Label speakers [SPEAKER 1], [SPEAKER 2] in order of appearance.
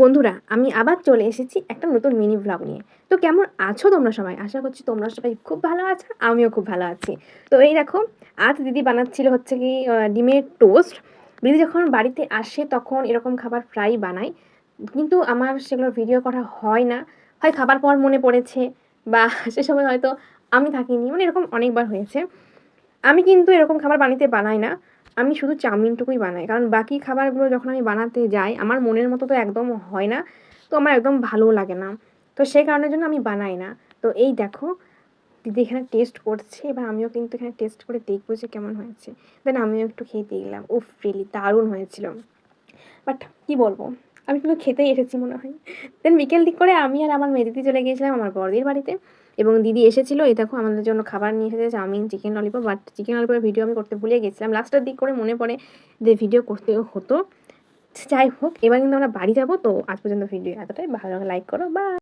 [SPEAKER 1] বন্ধুরা, আমি আবার চলে এসেছি একটা নতুন মিনি ভ্লগ নিয়ে। তো কেমন আছো তোমরা সবাই? আশা করছি তোমরা সবাই খুব ভালো আছো, আমিও খুব ভালো আছি। তো এই দেখো, আজ দিদি বানাচ্ছিল হচ্ছে কি ডিমের টোস্ট। দিদি যখন বাড়িতে আসে তখন এরকম খাবার প্রায়ই বানায়, কিন্তু আমার সেগুলোর ভিডিও করা হয় না। হয় খাবার পর মনে পড়েছে, বা সে সময় হয়তো আমি থাকিনি, মানে এরকম অনেকবার হয়েছে। আমি কিন্তু এরকম খাবার বানাই না। আমি শুধু চাউমিনটুকুই বানাই। কারণ বাকি খাবারগুলো যখন আমি বানাতে যাই, আমার মনের মতো তো একদম হয় না। তো আমার একদম ভালোও লাগে না। তো সেই কারণের জন্য আমি বানাই না। তো এই দেখো, দিদি এখানে টেস্ট করছে। এবার আমিও কিন্তু এখানে টেস্ট করে দেখবো যে কেমন হয়েছে। দেন আমিও একটু খেয়ে দেখলাম। উফ! রিয়ালি দারুণ হয়েছিল। বাট কি বলবো? আমি কিন্তু খেতেই এসেছি মনে হয়। দেন বিকেল দিক করে আমি আর আমার মেয়ে দিদি চলে গিয়েছিলাম আমার বড়দির বাড়িতে, এবং দিদি এসেছিল। এই দেখো আমাদের জন্য খাবার নিয়ে এসেছে, chow mein, chicken lollipop. But chicken ললিপপের ভিডিও আমি করতে ভুলে গেছিলাম। লাস্টের দিক করে মনে পড়ে যে ভিডিও করতেও হতো। যাই হোক, এবার কিন্তু আমরা বাড়ি যাবো। তো আজ পর্যন্ত ভিডিও এতটাই। ভালো লাগলে লাইক করো। বাই।